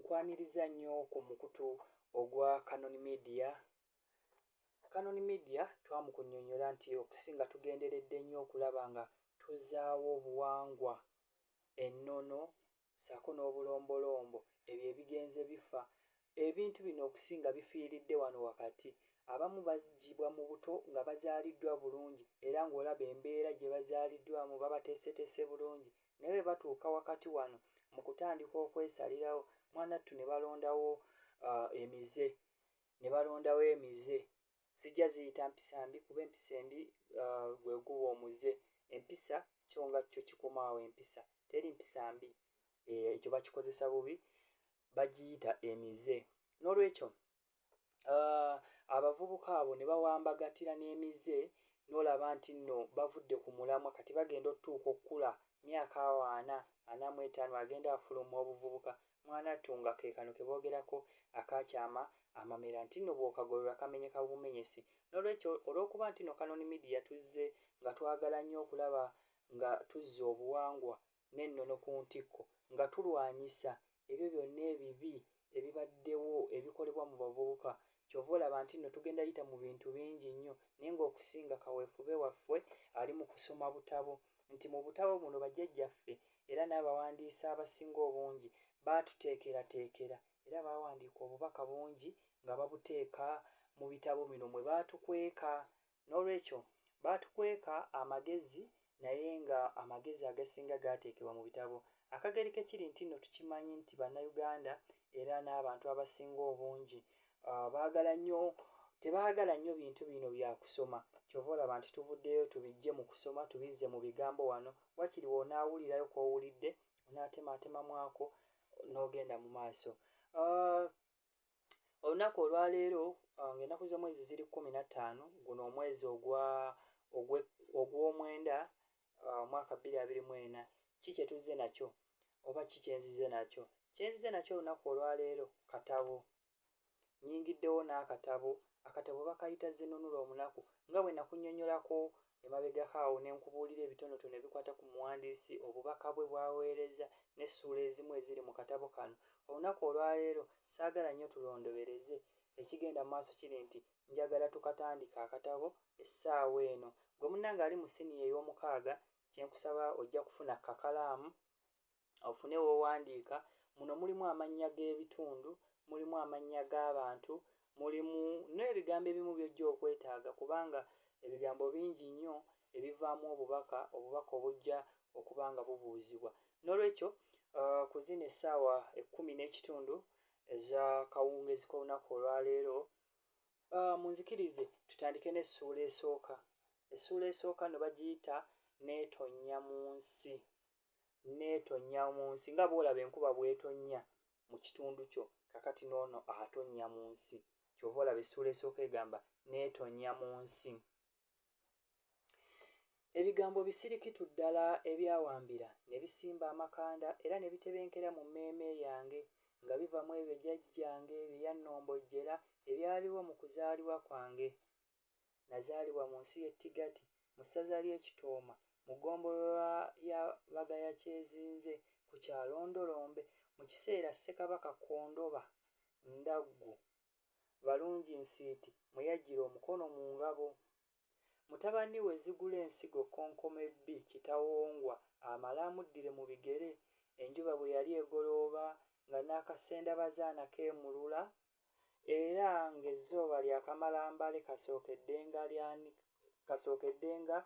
nkwaniriza nnyo ku mukutu ogwa Canon Media. Canon Media twamukunnyonnyola nti okusinga tugenderedde nnyo okulaba nga tuzzaawo obuwangwa, ennono ssaako n'obulombolombo ebyo ebigenze bifa. Ebintu bino okusinga bifiiridde wano wakati. Abamu baggibwa mu buto nga bazaaliddwa bulungi era ng'olaba embeera gye bazaaliddwamu babateeseteese bulungi, naye bwe batuuka wakati wano mu kutandika okwesalirawo, mwanattu ne balondawo emize. Sijja ziyita mpisa mbi kuba empisa embi gwe guba omuze. Empisa kyo nga kyo kikoma awo, empisa teri mpisa mbi. Ekyo bakikozesa bubi, bagiyita emize. Noolwekyo abavubuka abo ne bawambagatira n'emize, n'olaba nti nno bavudde ku mulamwa kati bagenda otuuka okkula myaka 45 agenda afuluma obuvubuka. Mwanattu nga ke kano ke boogerako akaakyama amamera nti nno bw'okagolola kamenyeka bumenyesi. Noolwekyo olw'okuba nti nno Canon Media tuzze nga twagala nnyo okulaba nga tuzza obuwangwa n'ennono ku ntikko, nga tulwanyisa ebyo byonna ebibi ebibaddewo ebikolebwa mu bavubuka, kyova olaba nti nno tugenda yita mu bintu bingi nnyo, naye ng'okusinga kaweefube waffe ali mu kusoma butabo. Nti mu butabo buno bajjajjaffe era n'abawandiisi abasinga obungi baatuteekerateekera era baawandiika obubaka bungi nga babuteeka mu bitabo bino mwe baatukweka. Noolwekyo baatukweka amagezi, naye nga amagezi agasinga gaateekebwa mu bitabo. Akageri ke kiri nti nno tukimanyi nti Bannayuganda era n'abantu abasinga obungi tebaagala nnyo bintu bino bya kusoma. Kyova olaba nti tuvuddeyo tubiggye mu kusoma, tubizze mu bigambo wano. Wakiri w'onaawulirayo kw'owulidde, onaatematemamuako n'ogenda mu maaso. Olunaku olwaleero ng'ennaku z'omwezi ziri 15, guno omwezi ogw'omwenda omwaka 2024, ki kye tuzze nakyo oba ki kye nzize nakyo? Kye nzize nakyo olunaku olwaleero katabo. Nnyingiddewo n'akatabo. Akatabo bakayita Zinunula Omunaku. Nga bwe nakunnyonnyolako emabegako awo ne nkubuulira ebitonotono ebikwata ku muwandiisi, obubaka bwe bw'aweereza n'essuula ezimu eziri mu katabo kano. Olunaku olwaleero saagala nnyo tulondobereze. Ekigenda mu maaso kiri nti njagala tukatandika akatabo essaawa eno. Gwe munnange ali mu siniya ey'omukaaga, kye nkusaba ojja kufuna kakalaamu ofune w'owandiika. Muno mulimu amannya g'ebitundu, mulimu amannya g'abantu, mulimu n'ebigambo ebimu by'ojja okwetaaga kubanga ebigambo bingi nnyo ebivaamu obubaka obujja okuba nga bubuuzibwa. Noolwekyo ku zino essaawa 10:30 eza kawungeezi k'olunaku olwaleero, munzikirize tutandike n'essuula esooka. Essuula esooka no bagiyita neetonnya mu nsi. Neetonnya mu nsi, nga bw'olaba enkuba bw'etonnya mu kitundu kyo, kakati n'ono atonnya mu nsi. Kyova olaba essuula esooka egamba neetonnya mu nsi. Ebigambo bisirikitu ddala ebyawambira ne bisimba amakanda era ne bitebenkera mu mmeeme yange, nga biva mu ebyo jjajjange bye yannombojjera ebyaliwo mu kuzaalibwa kwange. Nazaalibwa mu nsi y'Ettigati, mu ssaza ly'Ekitooma, mu ggombolola ya Bagaya Kyezinze, ku kyalo Ndolombe, mu kiseera Ssekabaka Kondoba Ndaggu Balungi Nsiiti mwe yaggira omukono mu ngabo. Mutabani we Zigula Ensigo Konkomebbi Kitawongwa amale amuddire mu bigere, enjuba bwe yali egolooba nga n'akasenda bazaana keemulula, era ng'ezzooba lyakamala mbale kasookedde nga